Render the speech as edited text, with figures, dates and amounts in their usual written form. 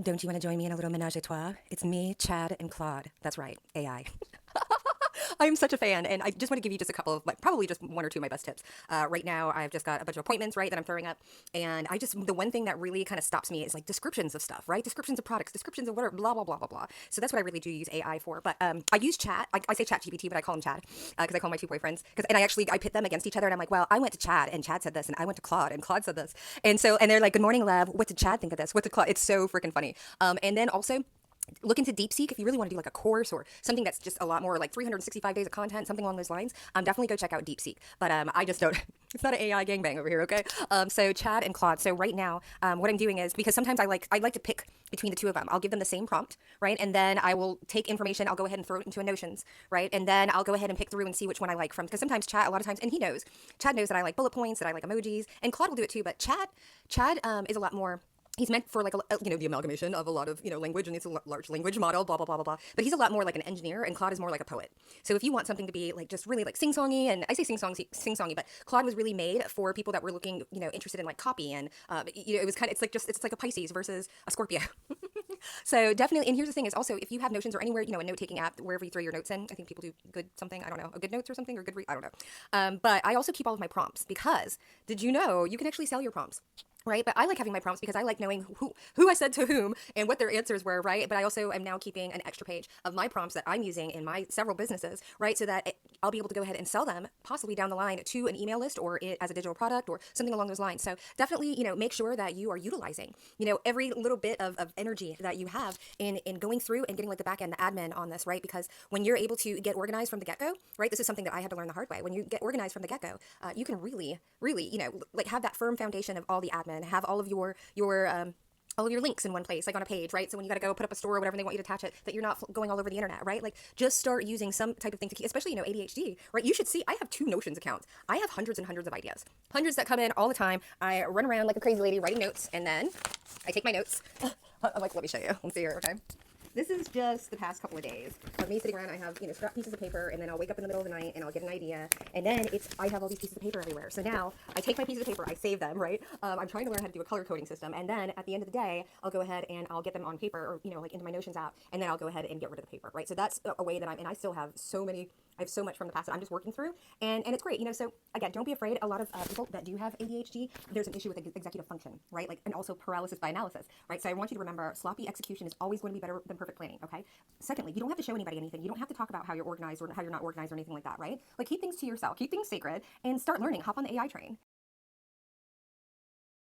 Don't you want to join me in a little menage a trois? It's me, Chad, and Claude. That's right, AI. I'm such a fan, and I just want to give you just a couple of, like, probably just one or two of my best tips. Right now, I've just got a bunch of appointments, right, that I'm throwing up, and the one thing that really kind of stops me is like descriptions of stuff, right? Descriptions of products, descriptions of whatever, blah, blah, blah, blah, blah. So that's what I really do use AI for. But I use Chat. I say Chat GPT, but I call him Chad because I call my two boyfriends. And I pit them against each other, and I'm like, well, I went to Chad, and Chad said this, and I went to Claude, and Claude said this, and they're like, good morning, love. What did Chad think of this? What did Claude? It's so freaking funny. And then also look into DeepSeek if you really want to do like a course or something that's just a lot more like 365 days of content, something along those lines. Definitely go check out DeepSeek. But I just don't. It's not an AI gangbang over here, okay? So Chad and Claude. So right now, what I'm doing is because sometimes I like to pick between the two of them. I'll give them the same prompt, right? And then I will take information. I'll go ahead and throw it into a Notions, right? And then I'll go ahead and pick through and see which one I like from. Because sometimes Chad, a lot of times, and he knows, Chad knows that I like bullet points, that I like emojis, and Claude will do it too. But Chad is a lot more. He's meant for like the amalgamation of a lot of language, and it's a large language model, blah blah blah blah blah. But he's a lot more like an engineer, and Claude is more like a poet. So if you want something to be like just really like sing-songy, and I say sing-songy, but Claude was really made for people that were looking interested in like copy, and it was kind of it's like a Pisces versus a Scorpio. So definitely, and here's the thing is also if you have Notions or anywhere a note-taking app wherever you throw your notes in, I think people do good something, I don't know, a good notes or something, or good I don't know. But I also keep all of my prompts because did you know you can actually sell your prompts? Right, but I like having my prompts because I like knowing who I said to whom and what their answers were, right? But I also am now keeping an extra page of my prompts that I'm using in my several businesses, right? So that I'll be able to go ahead and sell them possibly down the line to an email list or as a digital product or something along those lines. So definitely, make sure that you are utilizing, every little bit of energy that you have in going through and getting like the back end, the admin on this, right? Because when you're able to get organized from the get-go, right? This is something that I had to learn the hard way. When you get organized from the get-go, you can really, really, like have that firm foundation of all the admin, have all of your links in one place, like on a page, right? So when you got to go put up a store or whatever, and they want you to attach it, that you're not going all over the internet, right? Like just start using some type of thing to keep, especially, ADHD, right? You should see, I have 2 Notions accounts. I have hundreds and hundreds of ideas, hundreds that come in all the time. I run around like a crazy lady writing notes, and then I take my notes. I'm like, let me show you. Let's see here, okay? This is just the past couple of days of me sitting around. I have, scrap pieces of paper, and then I'll wake up in the middle of the night and I'll get an idea. And then I have all these pieces of paper everywhere. So now I take my pieces of paper, I save them, right? I'm trying to learn how to do a color coding system. And then at the end of the day, I'll go ahead and I'll get them on paper or, like into my Notions app. And then I'll go ahead and get rid of the paper, right? So that's a way that and I still have I have so much from the past that I'm just working through, and it's great, So again, don't be afraid. A lot of people that do have ADHD, there's an issue with executive function, right? Like, and also paralysis by analysis, right? So I want you to remember, sloppy execution is always going to be better than perfect planning. Okay. Secondly, you don't have to show anybody anything. You don't have to talk about how you're organized or how you're not organized or anything like that, right? Like keep things to yourself, keep things sacred, and start learning. Hop on the AI train.